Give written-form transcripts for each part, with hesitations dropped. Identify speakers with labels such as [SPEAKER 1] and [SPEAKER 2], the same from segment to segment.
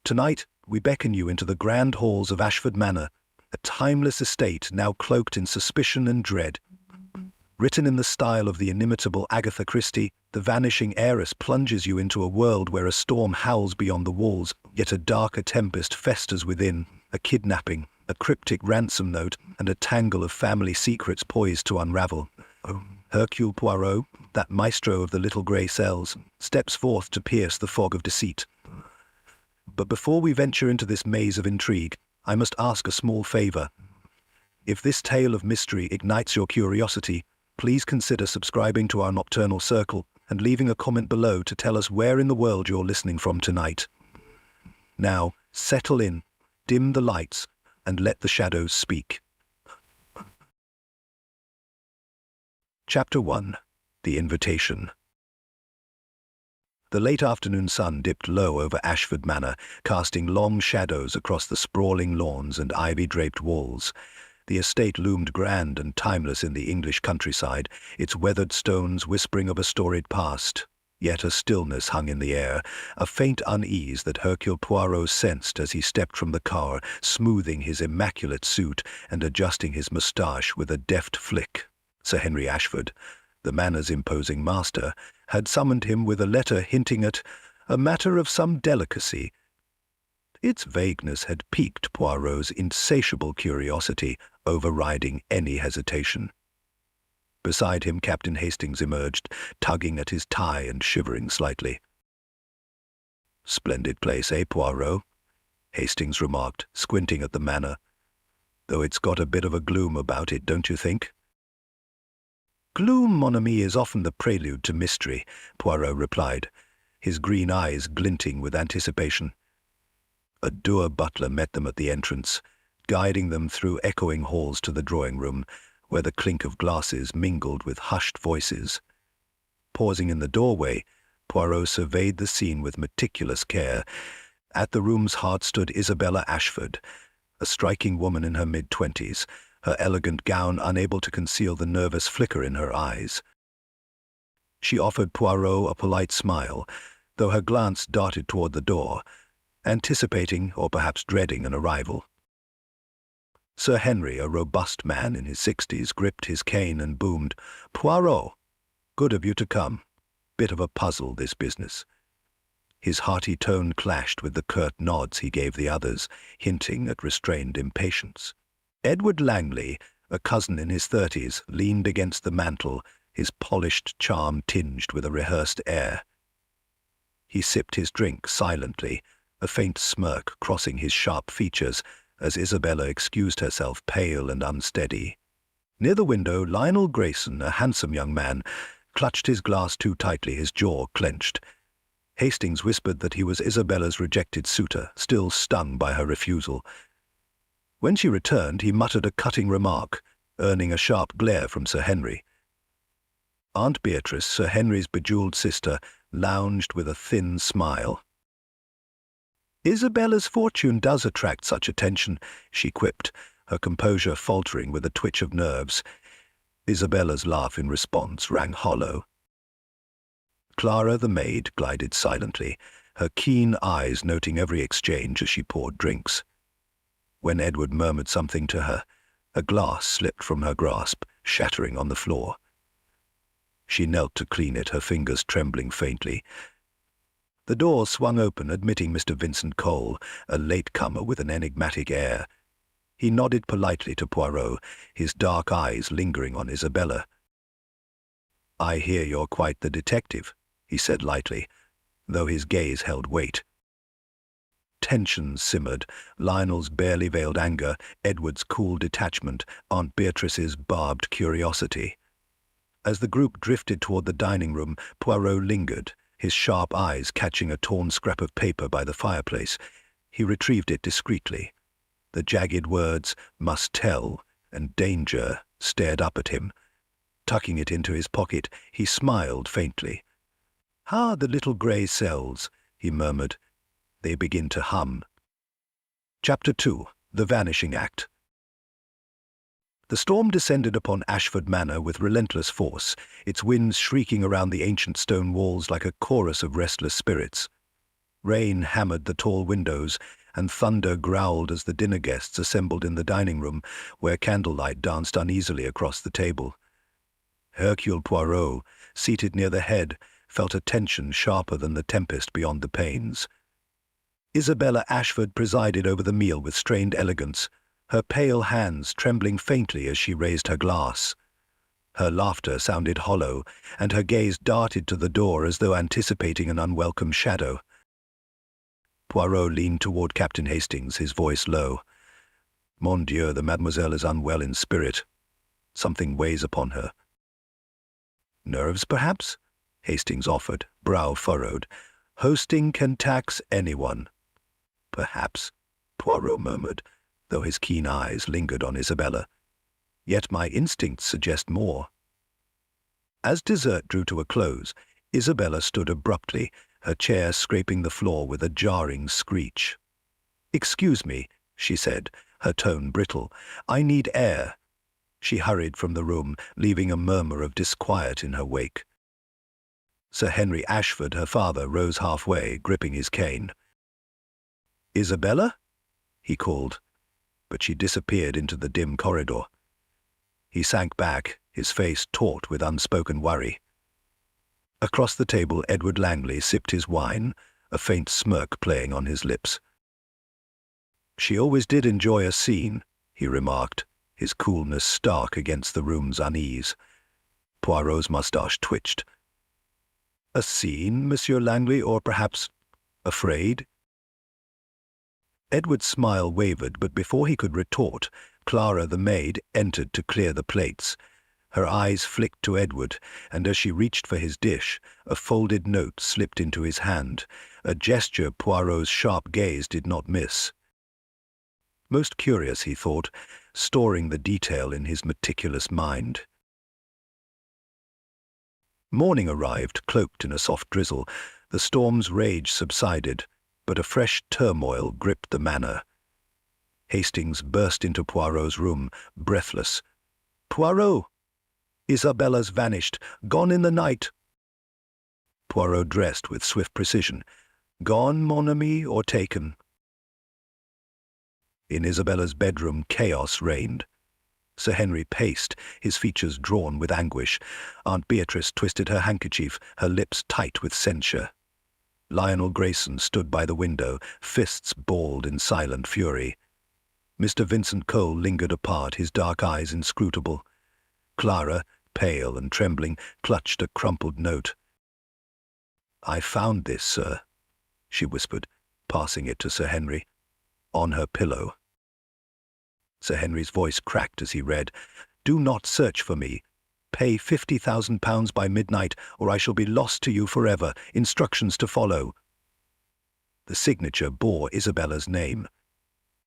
[SPEAKER 1] Tonight, we beckon you into the grand halls of Ashford Manor, a timeless estate now cloaked in suspicion and dread. Written in the style of the inimitable Agatha Christie, The Vanishing Heiress plunges you into a world where a storm howls beyond the walls, yet a darker tempest festers within, a kidnapping, a cryptic ransom note, and a tangle of family secrets poised to unravel. Hercule Poirot, that maestro of the little grey cells, steps forth to pierce the fog of deceit. But before we venture into this maze of intrigue, I must ask a small favour. If this tale of mystery ignites your curiosity, please consider subscribing to our nocturnal circle and leaving a comment below to tell us where in the world you're listening from tonight. Now, settle in, dim the lights, and let the shadows speak. Chapter 1. The Invitation. The late afternoon sun dipped low over Ashford Manor, casting long shadows across the sprawling lawns and ivy-draped walls. The estate loomed grand and timeless in the English countryside, its weathered stones whispering of a storied past. Yet a stillness hung in the air, a faint unease that Hercule Poirot sensed as he stepped from the car, smoothing his immaculate suit and adjusting his moustache with a deft flick. Sir Henry Ashford, the manor's imposing master, had summoned him with a letter hinting at a matter of some delicacy. Its vagueness had piqued Poirot's insatiable curiosity, overriding any hesitation. Beside him, Captain Hastings emerged, tugging at his tie and shivering slightly. "Splendid place, eh, Poirot?" Hastings remarked, squinting at the manor. "Though it's got a bit of a gloom about it, don't you think?" "Gloom, mon ami, is often the prelude to mystery," Poirot replied, his green eyes glinting with anticipation. A dour butler met them at the entrance, guiding them through echoing halls to the drawing-room, where the clink of glasses mingled with hushed voices. Pausing in the doorway, Poirot surveyed the scene with meticulous care. At the room's heart stood Isabella Ashford, a striking woman in her mid-20s, her elegant gown unable to conceal the nervous flicker in her eyes. She offered Poirot a polite smile, though her glance darted toward the door, anticipating or perhaps dreading an arrival. Sir Henry, a robust man in his 60s, gripped his cane and boomed, "Poirot, good of you to come. Bit of a puzzle, this business." His hearty tone clashed with the curt nods he gave the others, hinting at restrained impatience. Edward Langley, a cousin in his 30s, leaned against the mantel, his polished charm tinged with a rehearsed air. He sipped his drink silently, a faint smirk crossing his sharp features as Isabella excused herself, pale and unsteady. Near the window, Lionel Grayson, a handsome young man, clutched his glass too tightly, his jaw clenched. Hastings whispered that he was Isabella's rejected suitor, still stung by her refusal. When she returned, he muttered a cutting remark, earning a sharp glare from Sir Henry. Aunt Beatrice, Sir Henry's bejewelled sister, lounged with a thin smile. "Isabella's fortune does attract such attention," she quipped, her composure faltering with a twitch of nerves. Isabella's laugh in response rang hollow. Clara, the maid, glided silently, her keen eyes noting every exchange as she poured drinks. When Edward murmured something to her, a glass slipped from her grasp, shattering on the floor. She knelt to clean it, her fingers trembling faintly. The door swung open, admitting Mr. Vincent Cole, a latecomer with an enigmatic air. He nodded politely to Poirot, his dark eyes lingering on Isabella. "I hear you're quite the detective," he said lightly, though his gaze held weight. Tension simmered, Lionel's barely veiled anger, Edward's cool detachment, Aunt Beatrice's barbed curiosity. As the group drifted toward the dining room, Poirot lingered, his sharp eyes catching a torn scrap of paper by the fireplace. He retrieved it discreetly. The jagged words, "must tell," and "danger," stared up at him. Tucking it into his pocket, he smiled faintly. "Ah, the little grey cells," he murmured. "They begin to hum." Chapter 2. The Vanishing Act. The storm descended upon Ashford Manor with relentless force, its winds shrieking around the ancient stone walls like a chorus of restless spirits. Rain hammered the tall windows, and thunder growled as the dinner guests assembled in the dining room, where candlelight danced uneasily across the table. Hercule Poirot, seated near the head, felt a tension sharper than the tempest beyond the panes. Isabella Ashford presided over the meal with strained elegance, her pale hands trembling faintly as she raised her glass. Her laughter sounded hollow, and her gaze darted to the door as though anticipating an unwelcome shadow. Poirot leaned toward Captain Hastings, his voice low. "Mon Dieu, the mademoiselle is unwell in spirit. Something weighs upon her." "Nerves, perhaps?" Hastings offered, brow furrowed. "Hosting can tax anyone." "Perhaps," Poirot murmured, though his keen eyes lingered on Isabella. "Yet my instincts suggest more." As dessert drew to a close, Isabella stood abruptly, her chair scraping the floor with a jarring screech. "Excuse me," she said, her tone brittle. "I need air." She hurried from the room, leaving a murmur of disquiet in her wake. Sir Henry Ashford, her father, rose halfway, gripping his cane. "Isabella?" he called, but she disappeared into the dim corridor. He sank back, his face taut with unspoken worry. Across the table, Edward Langley sipped his wine, a faint smirk playing on his lips. "She always did enjoy a scene," he remarked, his coolness stark against the room's unease. Poirot's moustache twitched. "A scene, Monsieur Langley, or perhaps afraid?" Edward's smile wavered, but before he could retort, Clara, the maid, entered to clear the plates. Her eyes flicked to Edward, and as she reached for his dish, a folded note slipped into his hand, a gesture Poirot's sharp gaze did not miss. Most curious, he thought, storing the detail in his meticulous mind. Morning arrived, cloaked in a soft drizzle. The storm's rage subsided, but a fresh turmoil gripped the manor. Hastings burst into Poirot's room, breathless. "Poirot! Isabella's vanished, gone in the night." Poirot dressed with swift precision. "Gone, mon ami, or taken?" In Isabella's bedroom, chaos reigned. Sir Henry paced, his features drawn with anguish. Aunt Beatrice twisted her handkerchief, her lips tight with censure. Lionel Grayson stood by the window, fists balled in silent fury. Mr. Vincent Cole lingered apart, his dark eyes inscrutable. Clara, pale and trembling, clutched a crumpled note. "I found this, sir," she whispered, passing it to Sir Henry. "On her pillow." Sir Henry's voice cracked as he read, "Do not search for me. Pay £50,000 by midnight, or I shall be lost to you forever. Instructions to follow." The signature bore Isabella's name.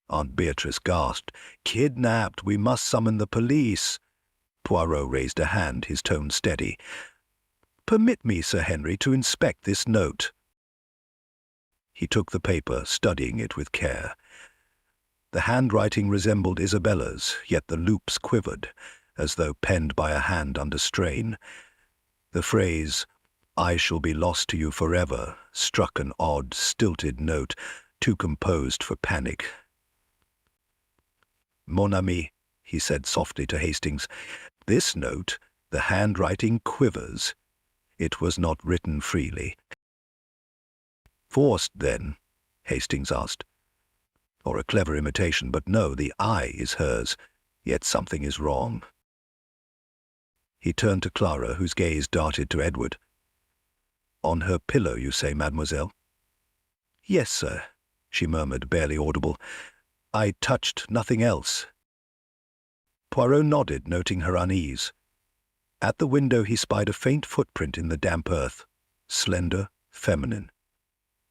[SPEAKER 1] Aunt Beatrice gasped. "Kidnapped! We must summon the police." Poirot raised a hand, his tone steady. "Permit me, Sir Henry, to inspect this note." He took the paper, studying it with care. The handwriting resembled Isabella's, yet the loops quivered, as though penned by a hand under strain. The phrase, "I shall be lost to you forever," struck an odd, stilted note, too composed for panic. "Mon ami," he said softly to Hastings, "this note, the handwriting quivers. It was not written freely." "Forced, then?" Hastings asked. "Or a clever imitation, but no, the I is hers, yet something is wrong." He turned to Clara, whose gaze darted to Edward. "On her pillow, you say, mademoiselle?" "Yes, sir," she murmured, barely audible. "I touched nothing else." Poirot nodded, noting her unease. At the window he spied a faint footprint in the damp earth, slender, feminine.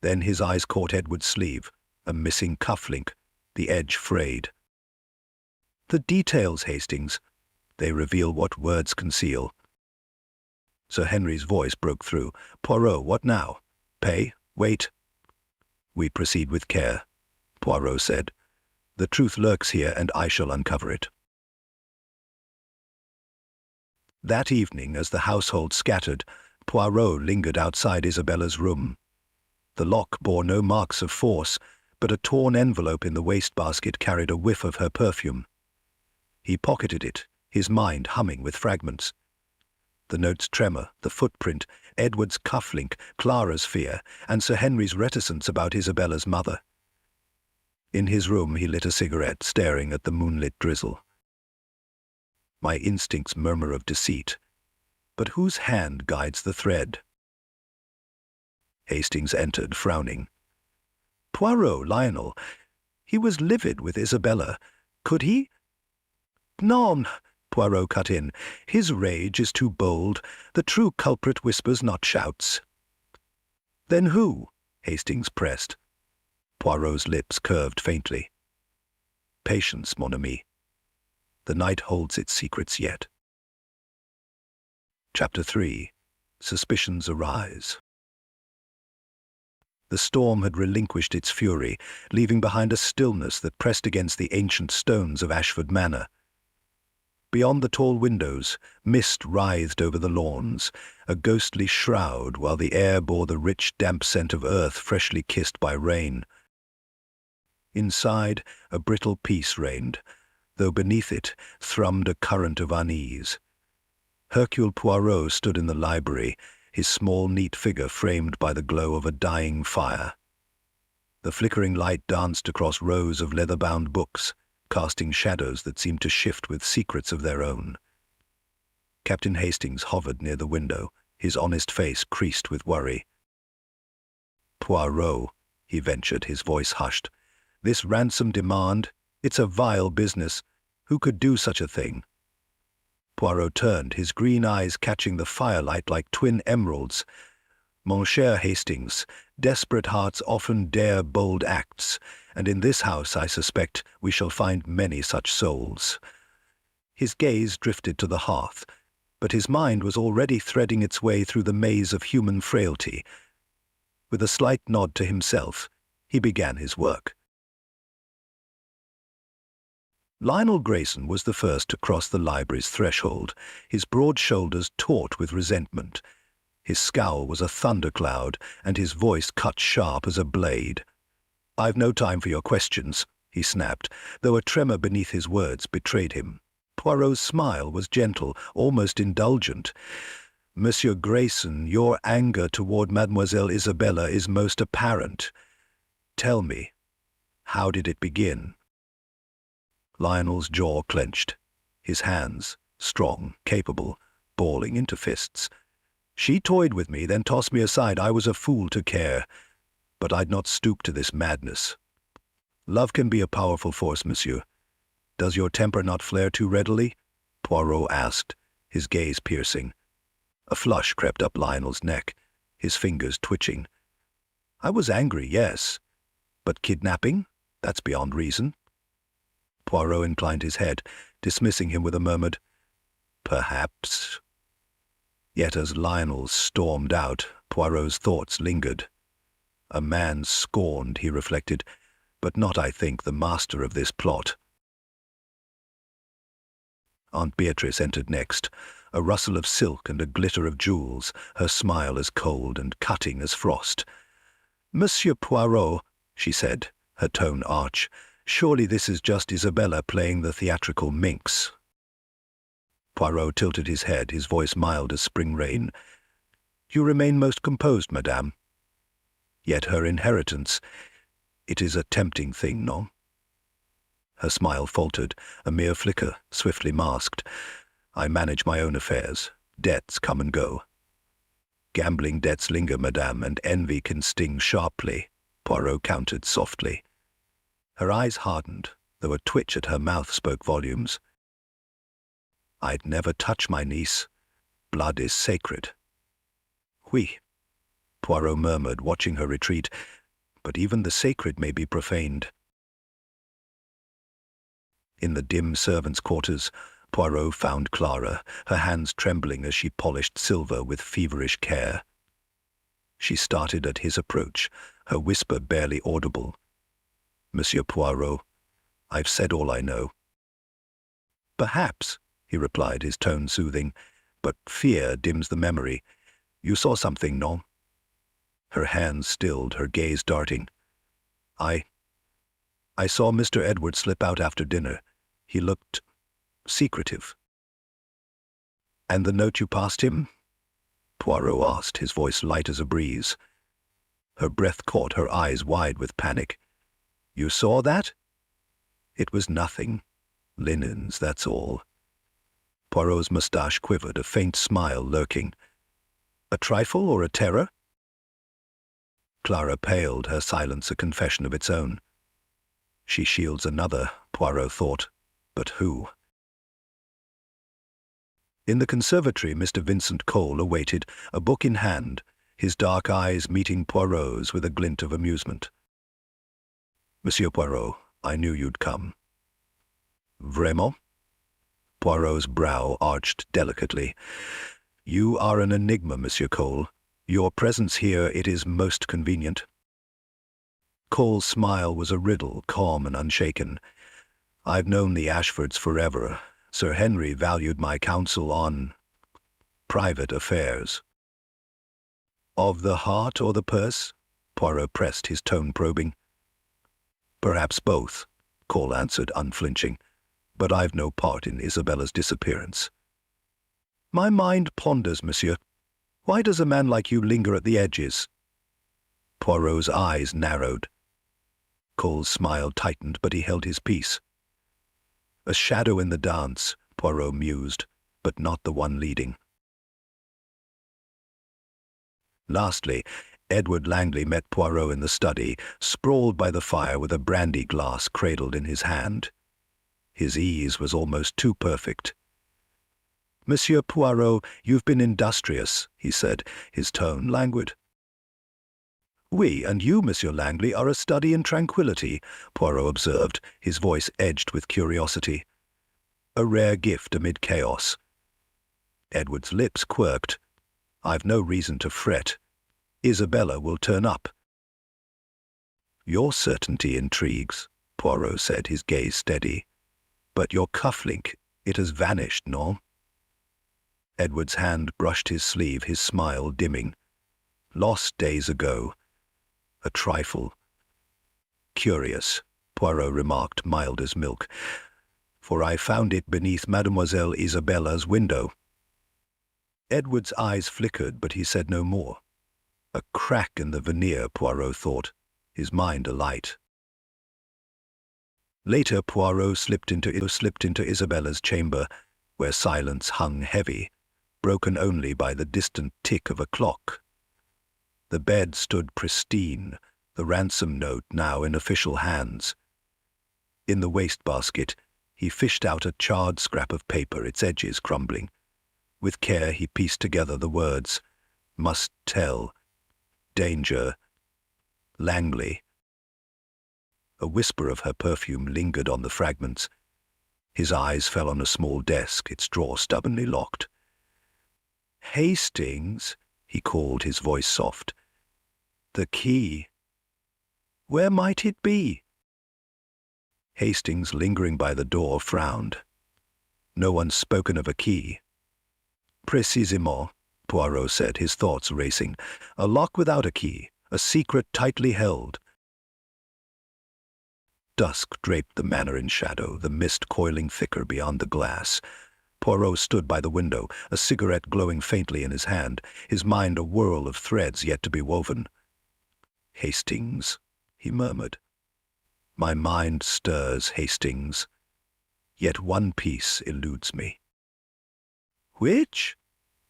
[SPEAKER 1] Then his eyes caught Edward's sleeve, a missing cufflink, the edge frayed. "The details, Hastings. They reveal what words conceal." Sir Henry's voice broke through. "Poirot, what now? Pay? Wait?" "We proceed with care," Poirot said. "The truth lurks here, and I shall uncover it." That evening, as the household scattered, Poirot lingered outside Isabella's room. The lock bore no marks of force, but a torn envelope in the wastebasket carried a whiff of her perfume. He pocketed it, his mind humming with fragments. The note's tremor, the footprint, Edward's cufflink, Clara's fear, and Sir Henry's reticence about Isabella's mother. In his room he lit a cigarette, staring at the moonlit drizzle. My instincts murmur of deceit, but whose hand guides the thread? Hastings entered, frowning. Poirot, Lionel. He was livid with Isabella. Could he? Non, Poirot cut in. His rage is too bold. The true culprit whispers, not shouts. Then who? Hastings pressed. Poirot's lips curved faintly. Patience, mon ami. The night holds its secrets yet. Chapter 3. Suspicions arise. The storm had relinquished its fury, leaving behind a stillness that pressed against the ancient stones of Ashford Manor. Beyond the tall windows, mist writhed over the lawns, a ghostly shroud, while the air bore the rich, damp scent of earth freshly kissed by rain. Inside, a brittle peace reigned, though beneath it thrummed a current of unease. Hercule Poirot stood in the library, his small, neat figure framed by the glow of a dying fire. The flickering light danced across rows of leather-bound books, casting shadows that seemed to shift with secrets of their own. Captain Hastings hovered near the window, his honest face creased with worry. Poirot, he ventured, his voice hushed. This ransom demand, it's a vile business. Who could do such a thing? Poirot turned, his green eyes catching the firelight like twin emeralds. Mon cher Hastings, desperate hearts often dare bold acts, and in this house, I suspect, we shall find many such souls. His gaze drifted to the hearth, but his mind was already threading its way through the maze of human frailty. With a slight nod to himself, he began his work. Lionel Grayson was the first to cross the library's threshold, his broad shoulders taut with resentment. His scowl was a thundercloud, and his voice cut sharp as a blade. "I've no time for your questions," he snapped, though a tremor beneath his words betrayed him. Poirot's smile was gentle, almost indulgent. "Monsieur Grayson, your anger toward Mademoiselle Isabella is most apparent. Tell me, how did it begin?" Lionel's jaw clenched, his hands, strong, capable, balling into fists. "She toyed with me, then tossed me aside. I was a fool to care, but I'd not stoop to this madness. Love can be a powerful force, monsieur. Does your temper not flare too readily?" Poirot asked, his gaze piercing. A flush crept up Lionel's neck, his fingers twitching. "I was angry, yes, but kidnapping? That's beyond reason." Poirot inclined his head, dismissing him with a murmured, "Perhaps." Yet as Lionel stormed out, Poirot's thoughts lingered. A man scorned, he reflected, but not, I think, the master of this plot. Aunt Beatrice entered next, a rustle of silk and a glitter of jewels, her smile as cold and cutting as frost. "Monsieur Poirot," she said, her tone arch, "surely this is just Isabella playing the theatrical minx." Poirot tilted his head, his voice mild as spring rain. "You remain most composed, madame. Yet her inheritance, it is a tempting thing, no?" Her smile faltered, a mere flicker, swiftly masked. "I manage my own affairs. Debts come and go." "Gambling debts linger, madame, and envy can sting sharply," Poirot countered softly. Her eyes hardened, though a twitch at her mouth spoke volumes. "I'd never touch my niece. Blood is sacred." "Oui," Poirot murmured, watching her retreat, "but even the sacred may be profaned." In the dim servants' quarters, Poirot found Clara, her hands trembling as she polished silver with feverish care. She started at his approach, her whisper barely audible. "Monsieur Poirot, I've said all I know." "Perhaps," he replied, his tone soothing, "but fear dims the memory. You saw something, no?" Her hands stilled, her gaze darting. I saw Mr. Edward slip out after dinner. He looked secretive. And the note you passed him? Poirot asked, his voice light as a breeze. Her breath caught, her eyes wide with panic. You saw that? It was nothing. Linens, that's all. Poirot's moustache quivered, a faint smile lurking. A trifle or a terror? Clara paled, her silence a confession of its own. She shields another, Poirot thought. But who? In the conservatory, Mr. Vincent Cole awaited, a book in hand, his dark eyes meeting Poirot's with a glint of amusement. Monsieur Poirot, I knew you'd come. Vraiment? Poirot's brow arched delicately. You are an enigma, Monsieur Cole. Your presence here, it is most convenient. Cole's smile was a riddle, calm and unshaken. I've known the Ashfords forever. Sir Henry valued my counsel on private affairs. Of the heart or the purse? Poirot pressed, his tone probing. Perhaps both, Cole answered, unflinching. But I've no part in Isabella's disappearance. My mind ponders, monsieur. Why does a man like you linger at the edges? Poirot's eyes narrowed. Cole's smile tightened, but he held his peace. A shadow in the dance, Poirot mused, but not the one leading. Lastly, Edward Langley met Poirot in the study, sprawled by the fire with a brandy glass cradled in his hand. His ease was almost too perfect. Monsieur Poirot, you've been industrious, he said, his tone languid. Oui, and you, Monsieur Langley, are a study in tranquillity, Poirot observed, his voice edged with curiosity. A rare gift amid chaos. Edward's lips quirked. I've no reason to fret. Isabella will turn up. Your certainty intrigues, Poirot said, his gaze steady. But your cufflink, it has vanished, no? Edward's hand brushed his sleeve, his smile dimming. Lost days ago. A trifle. Curious, Poirot remarked, mild as milk, for I found it beneath Mademoiselle Isabella's window. Edward's eyes flickered, but he said no more. A crack in the veneer, Poirot thought, his mind alight. Later, Poirot slipped into Isabella's chamber, where silence hung heavy, broken only by the distant tick of a clock. The bed stood pristine, the ransom note now in official hands. In the wastebasket, he fished out a charred scrap of paper, its edges crumbling. With care he pieced together the words, must tell, danger, Langley. A whisper of her perfume lingered on the fragments. His eyes fell on a small desk, its drawer stubbornly locked. Hastings, he called, his voice soft. The key. Where might it be? Hastings, lingering by the door, frowned. No one's spoken of a key. Précisément, Poirot said, his thoughts racing. A lock without a key, a secret tightly held. Dusk draped the manor in shadow, the mist coiling thicker beyond the glass. Poirot stood by the window, a cigarette glowing faintly in his hand, his mind a whirl of threads yet to be woven. Hastings, he murmured. My mind stirs, Hastings, yet one piece eludes me. Which?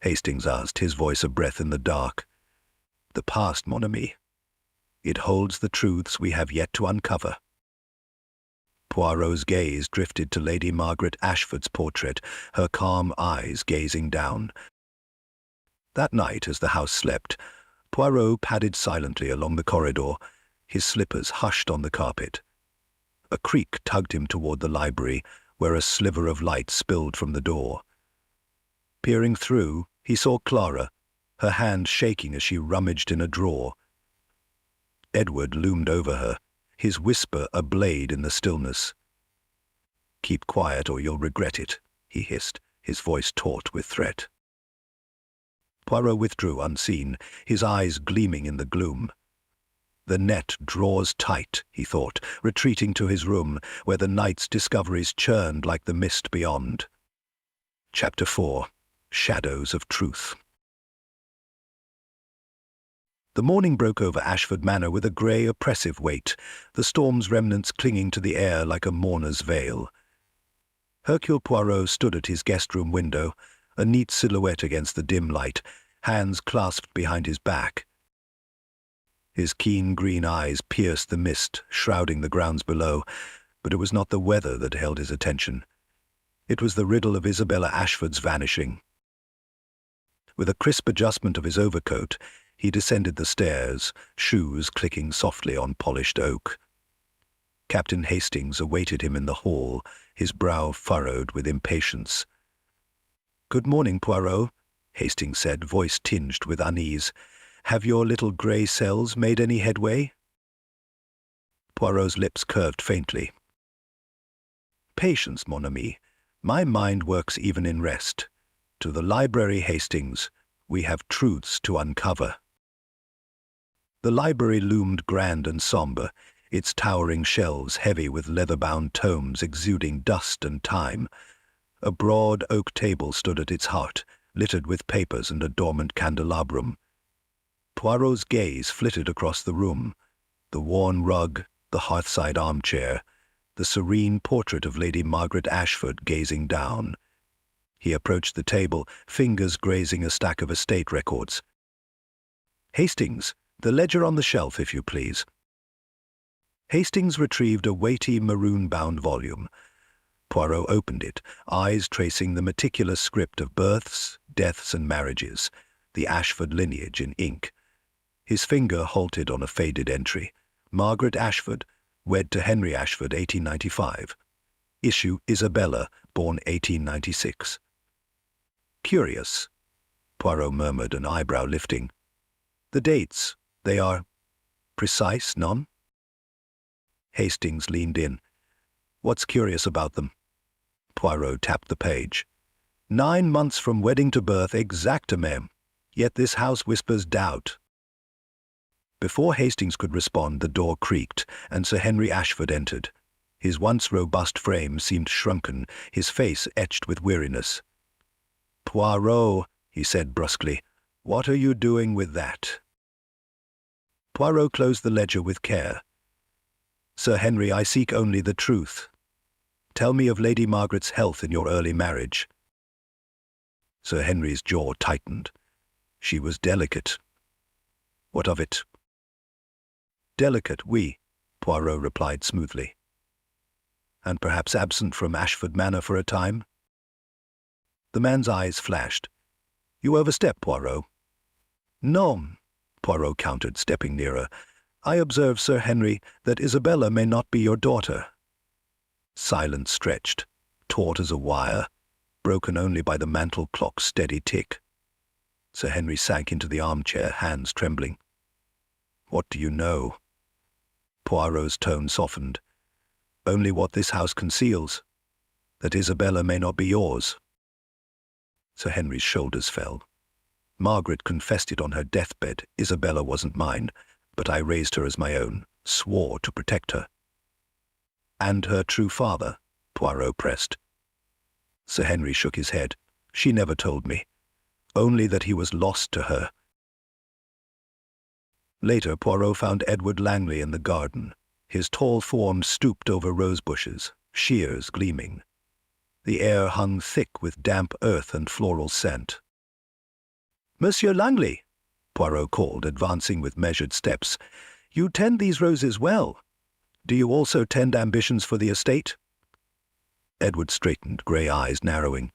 [SPEAKER 1] Hastings asked, his voice a breath in the dark. The past, mon ami. It holds the truths we have yet to uncover. Poirot's gaze drifted to Lady Margaret Ashford's portrait, her calm eyes gazing down. That night, as the house slept, Poirot padded silently along the corridor, his slippers hushed on the carpet. A creak tugged him toward the library, where a sliver of light spilled from the door. Peering through, he saw Clara, her hand shaking as she rummaged in a drawer. Edward loomed over her, his whisper a blade in the stillness. Keep quiet or you'll regret it, he hissed, his voice taut with threat. Poirot withdrew unseen, his eyes gleaming in the gloom. The net draws tight, he thought, retreating to his room, where the night's discoveries churned like the mist beyond. Chapter 4. Shadows of Truth. The morning broke over Ashford Manor with a grey, oppressive weight, the storm's remnants clinging to the air like a mourner's veil. Hercule Poirot stood at his guest-room window, a neat silhouette against the dim light, hands clasped behind his back. His keen green eyes pierced the mist, shrouding the grounds below, but it was not the weather that held his attention. It was the riddle of Isabella Ashford's vanishing. With a crisp adjustment of his overcoat, he descended the stairs, shoes clicking softly on polished oak. Captain Hastings awaited him in the hall, his brow furrowed with impatience. "Good morning, Poirot," Hastings said, voice tinged with unease. "Have your little grey cells made any headway?" Poirot's lips curved faintly. "Patience, mon ami. My mind works even in rest. To the library, Hastings. We have truths to uncover." The library loomed grand and sombre, its towering shelves heavy with leather-bound tomes exuding dust and time. A broad oak table stood at its heart, littered with papers and a dormant candelabrum. Poirot's gaze flitted across the room, the worn rug, the hearthside armchair, the serene portrait of Lady Margaret Ashford gazing down. He approached the table, fingers grazing a stack of estate records. "Hastings, the ledger on the shelf, if you please." Hastings retrieved a weighty maroon-bound volume. Poirot opened it, eyes tracing the meticulous script of births, deaths, and marriages, the Ashford lineage in ink. His finger halted on a faded entry. Margaret Ashford, wed to Henry Ashford, 1895. Issue Isabella, born 1896. "Curious," Poirot murmured, an eyebrow lifting. "The dates, they are precise, none?" Hastings leaned in. "What's curious about them?" Poirot tapped the page. 9 months from wedding to birth, exactement. Yet this house whispers doubt." Before Hastings could respond, the door creaked, and Sir Henry Ashford entered. His once robust frame seemed shrunken, his face etched with weariness. "Poirot," he said brusquely, "what are you doing with that?" Poirot closed the ledger with care. "Sir Henry, I seek only the truth. Tell me of Lady Margaret's health in your early marriage." Sir Henry's jaw tightened. "She was delicate." "What of it?" "Delicate, oui," Poirot replied smoothly. "And perhaps absent from Ashford Manor for a time?" The man's eyes flashed. "You overstep, Poirot." "Non," Poirot countered, stepping nearer. "I observe, Sir Henry, that Isabella may not be your daughter." Silence stretched, taut as a wire, broken only by the mantel clock's steady tick. Sir Henry sank into the armchair, hands trembling. "What do you know?" Poirot's tone softened. "Only what this house conceals, that Isabella may not be yours." Sir Henry's shoulders fell. "Margaret confessed it on her deathbed. Isabella wasn't mine, but I raised her as my own, swore to protect her." "And her true father?" Poirot pressed. Sir Henry shook his head. "She never told me. Only that he was lost to her." Later, Poirot found Edward Langley in the garden, his tall form stooped over rose bushes, shears gleaming. The air hung thick with damp earth and floral scent. "Monsieur Langley," Poirot called, advancing with measured steps, "you tend these roses well. Do you also tend ambitions for the estate?" Edward straightened, grey eyes narrowing.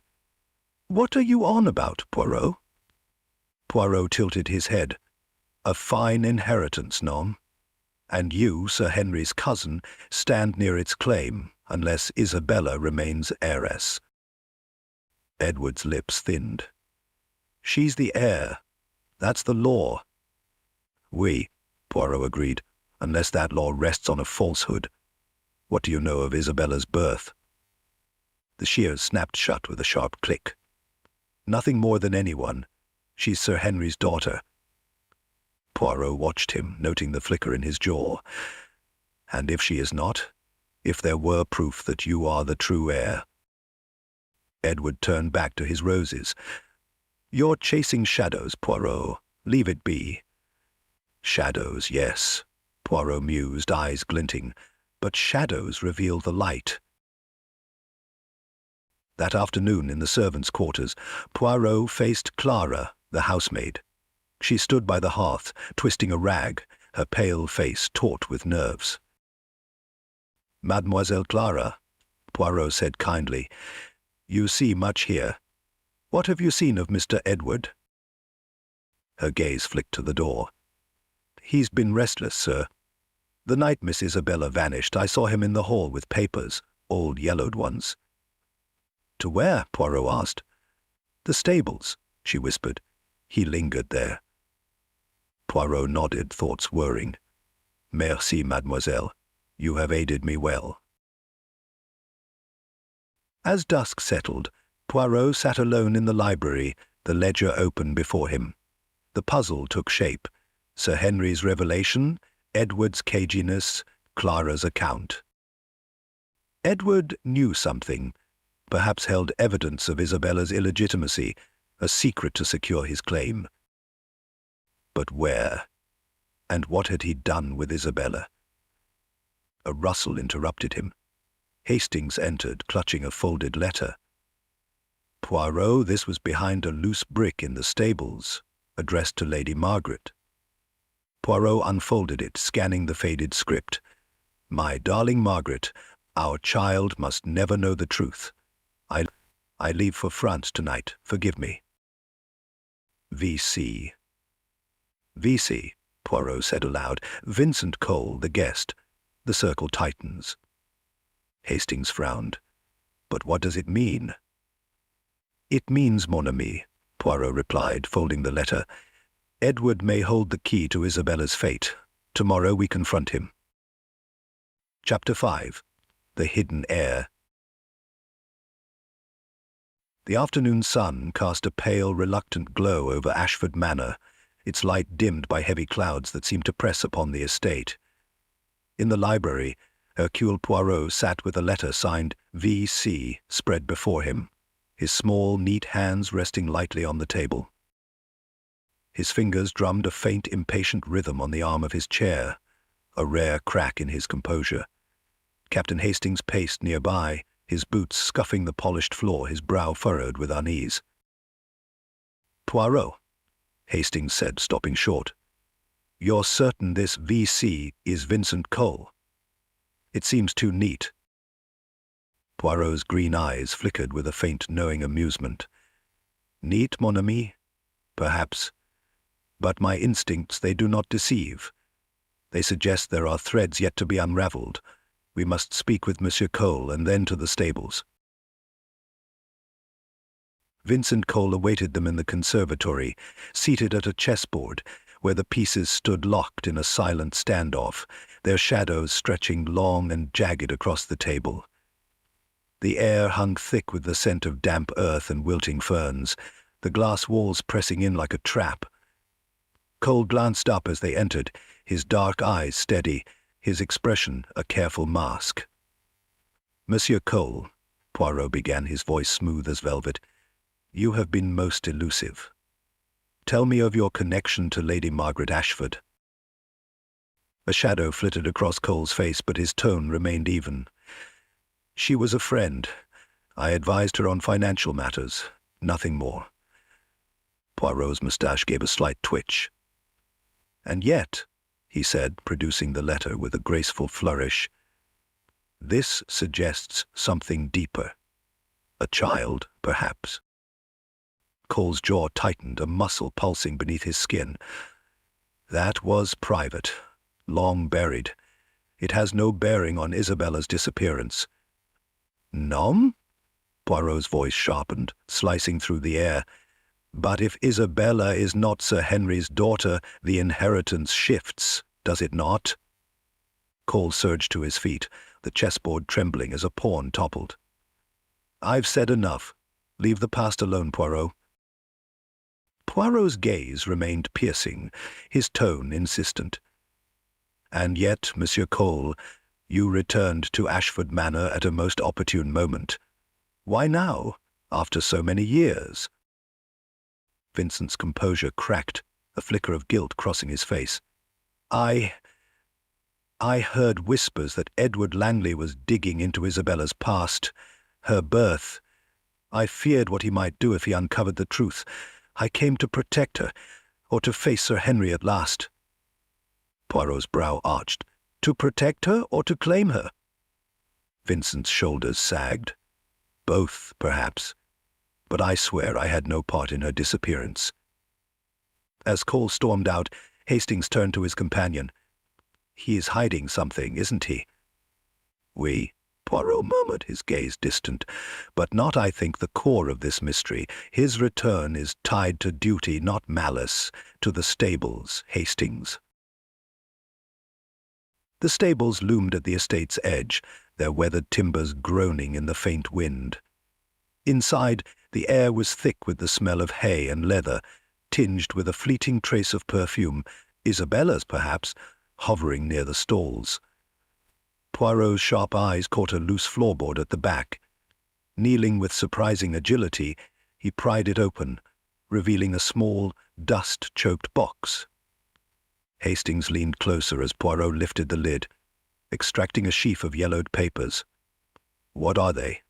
[SPEAKER 1] "What are you on about, Poirot?" Poirot tilted his head. "A fine inheritance, non? And you, Sir Henry's cousin, stand near its claim, unless Isabella remains heiress." Edward's lips thinned. "She's the heir. That's the law." "Oui," Poirot agreed, "unless that law rests on a falsehood. What do you know of Isabella's birth?" The shears snapped shut with a sharp click. "Nothing more than anyone. She's Sir Henry's daughter. Poirot watched him, noting the flicker in his jaw. And if she is not? If there were proof that you are the true heir? Edward turned back to his roses. You're chasing shadows, Poirot. Leave it be. Shadows, yes, Poirot mused, eyes glinting. But shadows reveal the light. That afternoon in the servants' quarters, Poirot faced Clara, the housemaid. She stood by the hearth, twisting a rag, her pale face taut with nerves. Mademoiselle Clara, Poirot said kindly, you see much here. What have you seen of Mr. Edward? Her gaze flicked to the door. He's been restless, sir. The night Miss Isabella vanished, I saw him in the hall with papers, old yellowed ones. To where? Poirot asked. The stables, she whispered. He lingered there. Poirot nodded, thoughts whirring. Merci, mademoiselle. You have aided me well. As dusk settled, Poirot sat alone in the library, the ledger open before him. The puzzle took shape. Sir Henry's revelation, Edward's caginess, Clara's account. Edward knew something, perhaps held evidence of Isabella's illegitimacy, a secret to secure his claim. But where? And what had he done with Isabella? A rustle interrupted him. Hastings entered, clutching a folded letter. Poirot, this was behind a loose brick in the stables, addressed to Lady Margaret. Poirot unfolded it, scanning the faded script. My darling Margaret, our child must never know the truth. I leave for France tonight. Forgive me. V.C. V.C., Poirot said aloud. Vincent Cole, the guest. The circle tightens. Hastings frowned. But what does it mean? It means, mon ami, Poirot replied, folding the letter. Edward may hold the key to Isabella's fate. Tomorrow we confront him. Chapter 5. The Hidden Heir. The afternoon sun cast a pale, reluctant glow over Ashford Manor, its light dimmed by heavy clouds that seemed to press upon the estate. In the library, Hercule Poirot sat with a letter signed V.C. spread before him, his small, neat hands resting lightly on the table. His fingers drummed a faint, impatient rhythm on the arm of his chair, a rare crack in his composure. Captain Hastings paced nearby, his boots scuffing the polished floor, his brow furrowed with unease. Poirot, Hastings said, stopping short. You're certain this V.C. is Vincent Cole? It seems too neat. Poirot's green eyes flickered with a faint, knowing amusement. Neat, mon ami? Perhaps. But my instincts, they do not deceive. They suggest there are threads yet to be unraveled. We must speak with Monsieur Cole and then to the stables. Vincent Cole awaited them in the conservatory, seated at a chessboard, where the pieces stood locked in a silent standoff, their shadows stretching long and jagged across the table. The air hung thick with the scent of damp earth and wilting ferns, the glass walls pressing in like a trap. Cole glanced up as they entered, his dark eyes steady, his expression a careful mask. Monsieur Cole, Poirot began, his voice smooth as velvet, you have been most elusive. Tell me of your connection to Lady Margaret Ashford. A shadow flitted across Cole's face, but his tone remained even. She was a friend. I advised her on financial matters, nothing more. Poirot's moustache gave a slight twitch. And yet, he said, producing the letter with a graceful flourish, this suggests something deeper. A child, perhaps. Cole's jaw tightened, a muscle pulsing beneath his skin. That was private, long buried. It has no bearing on Isabella's disappearance. Non? Poirot's voice sharpened, slicing through the air. But if Isabella is not Sir Henry's daughter, the inheritance shifts, does it not? Cole surged to his feet, the chessboard trembling as a pawn toppled. I've said enough. Leave the past alone, Poirot. Poirot's gaze remained piercing, his tone insistent. "And yet, Monsieur Cole, you returned to Ashford Manor at a most opportune moment. Why now, after so many years?" Vincent's composure cracked, a flicker of guilt crossing his face. I heard whispers that Edward Langley was digging into Isabella's past, her birth. I feared what he might do if he uncovered the truth. I came to protect her, or to face Sir Henry at last." Poirot's brow arched. "To protect her or to claim her?" Vincent's shoulders sagged. "Both, perhaps. But I swear I had no part in her disappearance." As Cole stormed out, Hastings turned to his companion. "He is hiding something, isn't he?" "Oui," Poirot murmured, his gaze distant. "But not, I think, the core of this mystery. His return is tied to duty, not malice, to the stables, Hastings." The stables loomed at the estate's edge, their weathered timbers groaning in the faint wind. Inside, the air was thick with the smell of hay and leather, tinged with a fleeting trace of perfume, Isabella's perhaps, hovering near the stalls. Poirot's sharp eyes caught a loose floorboard at the back. Kneeling with surprising agility, he pried it open, revealing a small, dust-choked box. Hastings leaned closer as Poirot lifted the lid, extracting a sheaf of yellowed papers. "What are they?"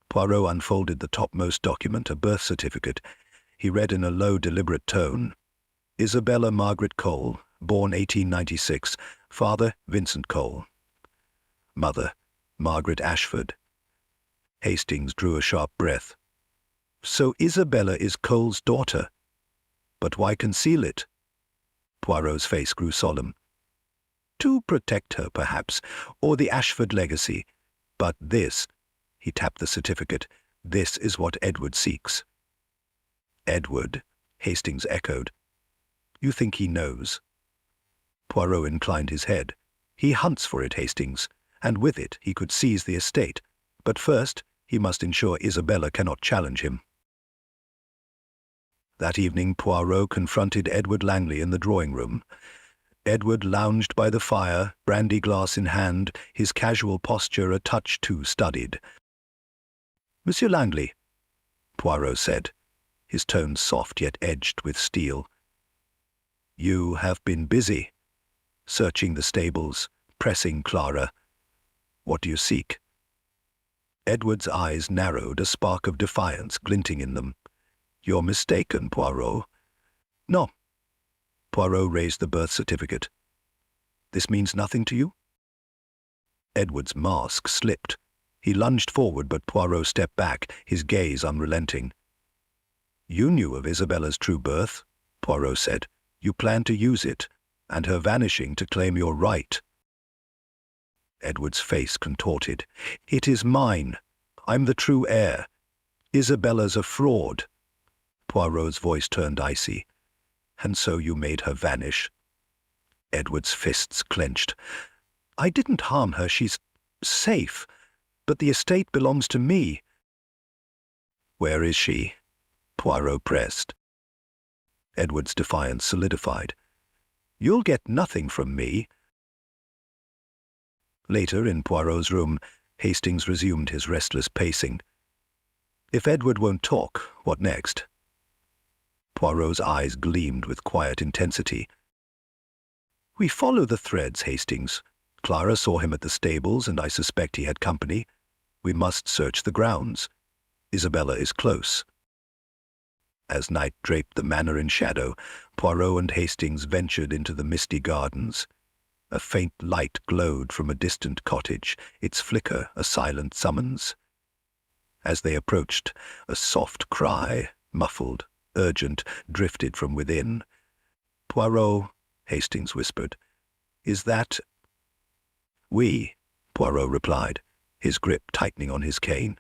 [SPEAKER 1] Poirot unfolded the topmost document, a birth certificate. He read in a low, deliberate tone, "Isabella Margaret Cole, born 1896, father Vincent Cole. Mother, Margaret Ashford." Hastings drew a sharp breath. "So Isabella is Cole's daughter. But why conceal it?" Poirot's face grew solemn. "To protect her, perhaps, or the Ashford legacy. But this," he tapped the certificate, "this is what Edward seeks." "Edward?" Hastings echoed. "You think he knows?" Poirot inclined his head. "He hunts for it, Hastings, and with it he could seize the estate. But first he must ensure Isabella cannot challenge him." That evening Poirot confronted Edward Langley in the drawing-room. Edward lounged by the fire, brandy glass in hand, his casual posture a touch too studied. "Monsieur Langley," Poirot said, his tone soft yet edged with steel. "You have been busy, searching the stables, pressing Clara. What do you seek?" Edward's eyes narrowed, a spark of defiance glinting in them. "You're mistaken, Poirot." "No." Poirot raised the birth certificate. "This means nothing to you?" Edward's mask slipped. He lunged forward, but Poirot stepped back, his gaze unrelenting. "You knew of Isabella's true birth," Poirot said. "You planned to use it, and her vanishing to claim your right." Edward's face contorted. "It is mine. I'm the true heir. Isabella's a fraud." Poirot's voice turned icy. "And so you made her vanish?" Edward's fists clenched. "I didn't harm her. She's safe. But the estate belongs to me." "Where is she?" Poirot pressed. Edward's defiance solidified. "You'll get nothing from me." Later, in Poirot's room, Hastings resumed his restless pacing. "If Edward won't talk, what next?" Poirot's eyes gleamed with quiet intensity. "We follow the threads, Hastings. Clara saw him at the stables, and I suspect he had company. We must search the grounds. Isabella is close." As night draped the manor in shadow, Poirot and Hastings ventured into the misty gardens. A faint light glowed from a distant cottage, its flicker a silent summons. As they approached, a soft cry, muffled, urgent, drifted from within. "Poirot," Hastings whispered, "is that—" "Oui," Poirot replied, his grip tightening on his cane.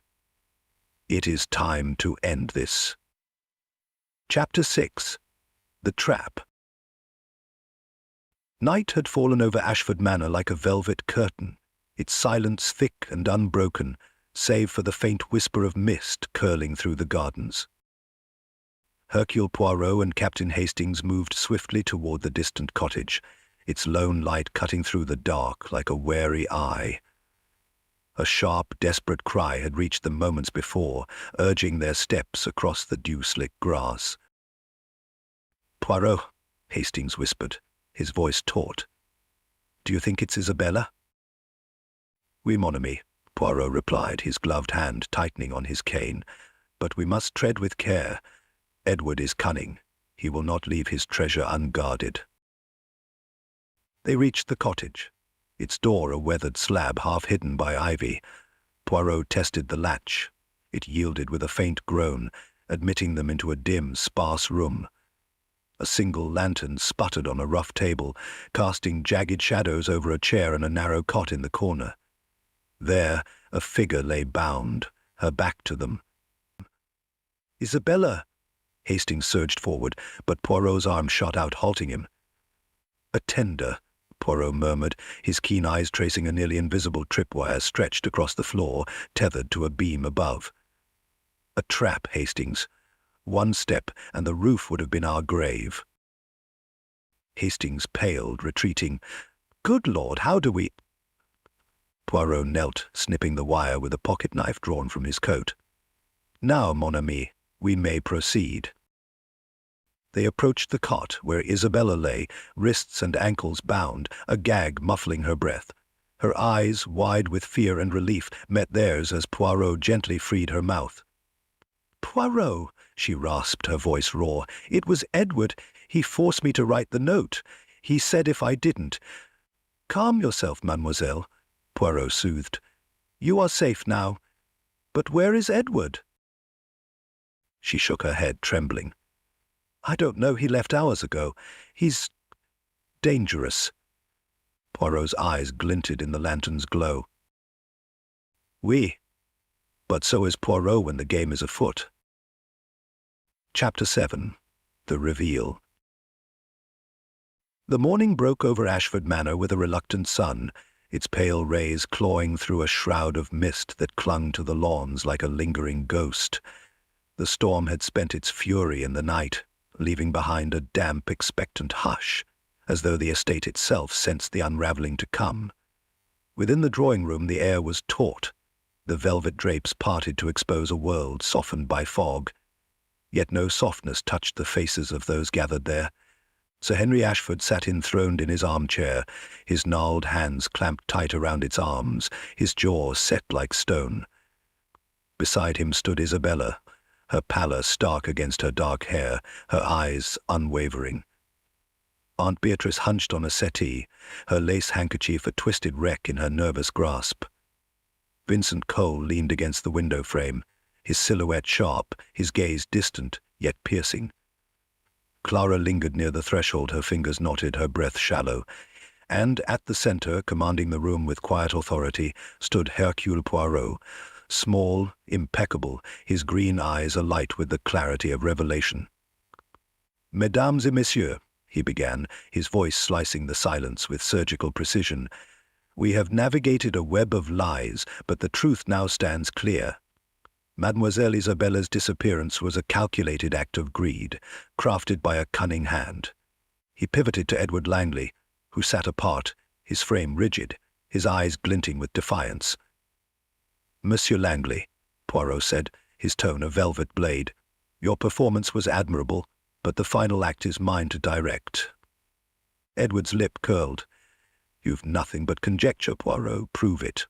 [SPEAKER 1] "It is time to end this." Chapter 6. The Trap. Night had fallen over Ashford Manor like a velvet curtain, its silence thick and unbroken, save for the faint whisper of mist curling through the gardens. Hercule Poirot and Captain Hastings moved swiftly toward the distant cottage, its lone light cutting through the dark like a wary eye. A sharp, desperate cry had reached them moments before, urging their steps across the dew-slick grass. "Poirot," Hastings whispered, his voice taut. "Do you think it's Isabella?" "Oui, mon ami," Poirot replied, his gloved hand tightening on his cane. "But we must tread with care. Edward is cunning. He will not leave his treasure unguarded." They reached the cottage, its door a weathered slab half hidden by ivy. Poirot tested the latch. It yielded with a faint groan, admitting them into a dim, sparse room. A single lantern sputtered on a rough table, casting jagged shadows over a chair and a narrow cot in the corner. There, a figure lay bound, her back to them. "Isabella!" Hastings surged forward, but Poirot's arm shot out, halting him. "A tender," Poirot murmured, his keen eyes tracing a nearly invisible tripwire stretched across the floor, tethered to a beam above. "A trap, Hastings. One step, and the roof would have been our grave." Hastings paled, retreating. "Good Lord, how do we—" Poirot knelt, snipping the wire with a pocket-knife drawn from his coat. "Now, mon ami, we may proceed." They approached the cot where Isabella lay, wrists and ankles bound, a gag muffling her breath. Her eyes, wide with fear and relief, met theirs as Poirot gently freed her mouth. "Poirot," she rasped, her voice raw, "it was Edward. He forced me to write the note. He said if I didn't—" "Calm yourself, mademoiselle," Poirot soothed. "You are safe now. But where is Edward?" She shook her head, trembling. "I don't know. He left hours ago. He's dangerous." Poirot's eyes glinted in the lantern's glow. "Oui, but so is Poirot when the game is afoot." Chapter 7. The Reveal. The morning broke over Ashford Manor with a reluctant sun, its pale rays clawing through a shroud of mist that clung to the lawns like a lingering ghost. The storm had spent its fury in the night, leaving behind a damp, expectant hush, as though the estate itself sensed the unravelling to come. Within the drawing-room the air was taut, the velvet drapes parted to expose a world softened by fog. Yet no softness touched the faces of those gathered there. Sir Henry Ashford sat enthroned in his armchair, his gnarled hands clamped tight around its arms, his jaw set like stone. Beside him stood Isabella, her pallor stark against her dark hair, her eyes unwavering. Aunt Beatrice hunched on a settee, her lace handkerchief a twisted wreck in her nervous grasp. Vincent Cole leaned against the window frame, his silhouette sharp, his gaze distant, yet piercing. Clara lingered near the threshold, her fingers knotted, her breath shallow. And at the center, commanding the room with quiet authority, stood Hercule Poirot, small, impeccable, his green eyes alight with the clarity of revelation. "Mesdames et messieurs," he began, his voice slicing the silence with surgical precision, "we have navigated a web of lies, but the truth now stands clear. Mademoiselle Isabella's disappearance was a calculated act of greed, crafted by a cunning hand." He pivoted to Edward Langley, who sat apart, his frame rigid, his eyes glinting with defiance. "Monsieur Langley," Poirot said, his tone a velvet blade, "your performance was admirable, but the final act is mine to direct." Edward's lip curled. "You've nothing but conjecture, Poirot. Prove it."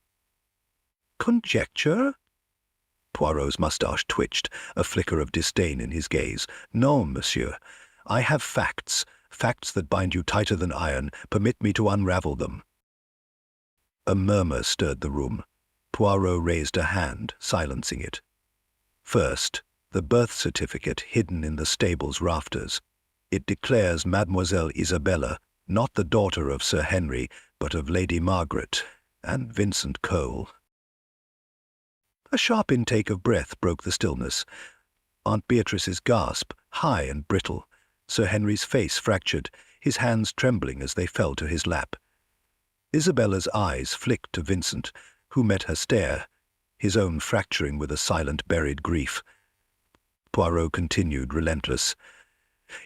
[SPEAKER 1] "Conjecture?" Poirot's moustache twitched, a flicker of disdain in his gaze. "Non, monsieur. I have facts, facts that bind you tighter than iron. Permit me to unravel them." A murmur stirred the room. Poirot raised a hand, silencing it. "First, the birth certificate hidden in the stable's rafters. It declares Mademoiselle Isabella, not the daughter of Sir Henry, but of Lady Margaret and Vincent Cole." A sharp intake of breath broke the stillness. Aunt Beatrice's gasp, high and brittle. Sir Henry's face fractured, his hands trembling as they fell to his lap. Isabella's eyes flicked to Vincent, who met her stare, his own fracturing with a silent, buried grief. Poirot continued, relentless.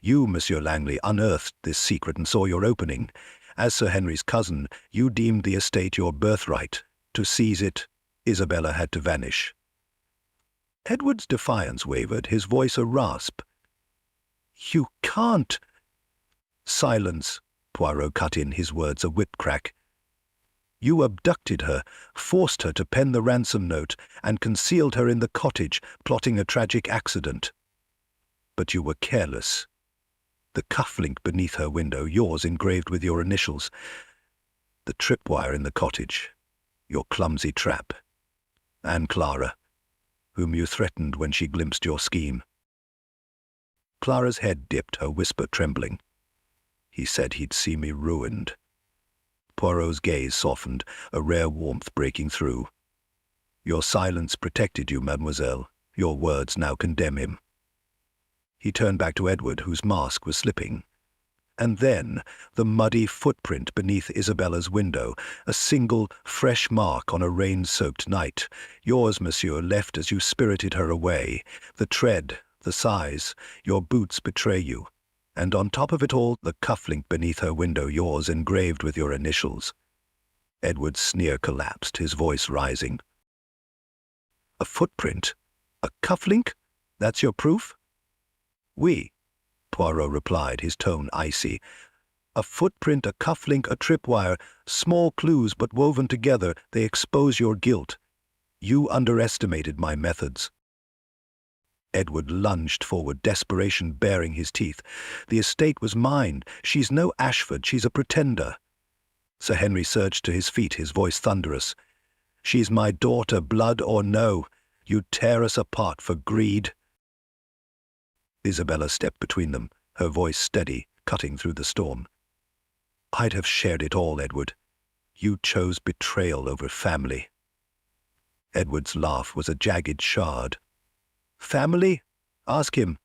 [SPEAKER 1] You, Monsieur Langley, unearthed this secret and saw your opening. As Sir Henry's cousin, you deemed the estate your birthright. To seize it, Isabella had to vanish. Edward's defiance wavered, his voice a rasp. You can't. Silence, Poirot cut in, his words a whip crack. You abducted her, forced her to pen the ransom note, and concealed her in the cottage, plotting a tragic accident. But you were careless. The cufflink beneath her window, yours engraved with your initials. The tripwire in the cottage, your clumsy trap. And Clara, whom you threatened when she glimpsed your scheme. Clara's head dipped, her whisper trembling. He said he'd see me ruined. Poirot's gaze softened, a rare warmth breaking through. Your silence protected you, mademoiselle. Your words now condemn him. He turned back to Edward, whose mask was slipping. And then the muddy footprint beneath Isabella's window, a single, fresh mark on a rain-soaked night. Yours, monsieur, left as you spirited her away. The tread, the size, your boots betray you. And on top of it all, the cufflink beneath her window, yours engraved with your initials. Edward's sneer collapsed, his voice rising. A footprint? A cufflink? That's your proof? Oui, Poirot replied, his tone icy. A footprint, a cufflink, a tripwire, small clues but woven together, they expose your guilt. You underestimated my methods. Edward lunged forward, desperation baring his teeth. The estate was mine. She's no Ashford, she's a pretender. Sir Henry surged to his feet, his voice thunderous. She's my daughter, blood or no. You tear us apart for greed. Isabella stepped between them, her voice steady, cutting through the storm. I'd have shared it all, Edward. You chose betrayal over family. Edward's laugh was a jagged shard. Family? Ask him.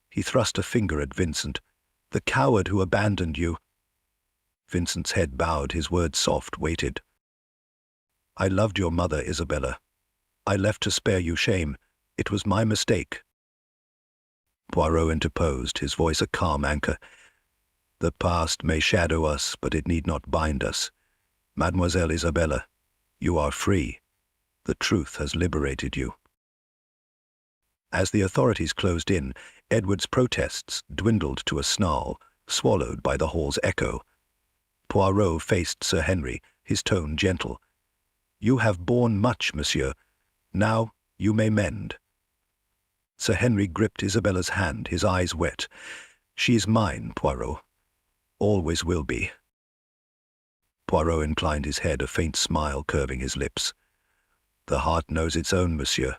[SPEAKER 1] He thrust a finger at Vincent, the coward who abandoned you. Vincent's head bowed, his words soft, weighted. I loved your mother, Isabella. I left to spare you shame. It was my mistake. Poirot interposed, his voice a calm anchor. The past may shadow us, but it need not bind us. Mademoiselle Isabella, you are free. The truth has liberated you. As the authorities closed in, Edward's protests dwindled to a snarl, swallowed by the hall's echo. Poirot faced Sir Henry, his tone gentle. You have borne much, monsieur. Now you may mend. Sir Henry gripped Isabella's hand, his eyes wet. She is mine, Poirot. Always will be. Poirot inclined his head, a faint smile curving his lips. The heart knows its own, monsieur.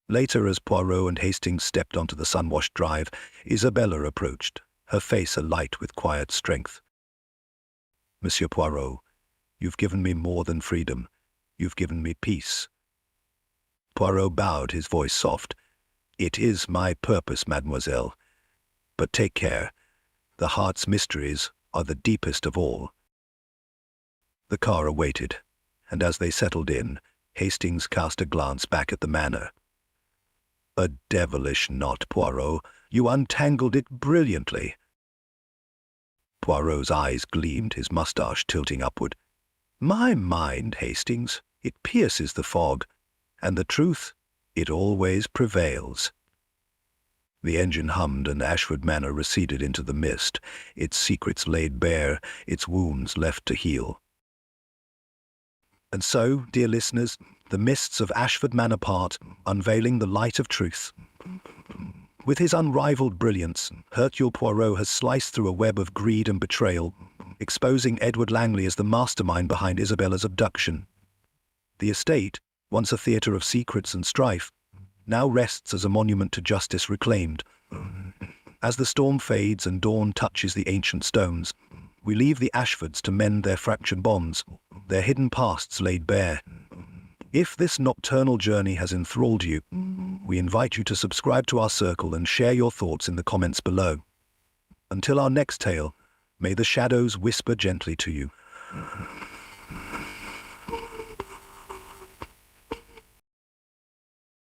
[SPEAKER 1] Later, as Poirot and Hastings stepped onto the sun-washed drive, Isabella approached, her face alight with quiet strength. Monsieur Poirot, you've given me more than freedom. You've given me peace. Poirot bowed, his voice soft. It is my purpose, mademoiselle. But take care. The heart's mysteries are the deepest of all. The car awaited, and as they settled in, Hastings cast a glance back at the manor. A devilish knot, Poirot. You untangled it brilliantly. Poirot's eyes gleamed, his moustache tilting upward. My mind, Hastings, it pierces the fog, and the truth, it always prevails. The engine hummed and Ashford Manor receded into the mist, its secrets laid bare, its wounds left to heal. And so, dear listeners, the mists of Ashford Manor part, unveiling the light of truth. With his unrivaled brilliance, Hercule Poirot has sliced through a web of greed and betrayal, exposing Edward Langley as the mastermind behind Isabella's abduction. The estate, once a theatre of secrets and strife, now rests as a monument to justice reclaimed. As the storm fades and dawn touches the ancient stones, we leave the Ashfords to mend their fractured bonds, their hidden pasts laid bare. If this nocturnal journey has enthralled you, we invite you to subscribe to our circle and share your thoughts in the comments below. Until our next tale, may the shadows whisper gently to you.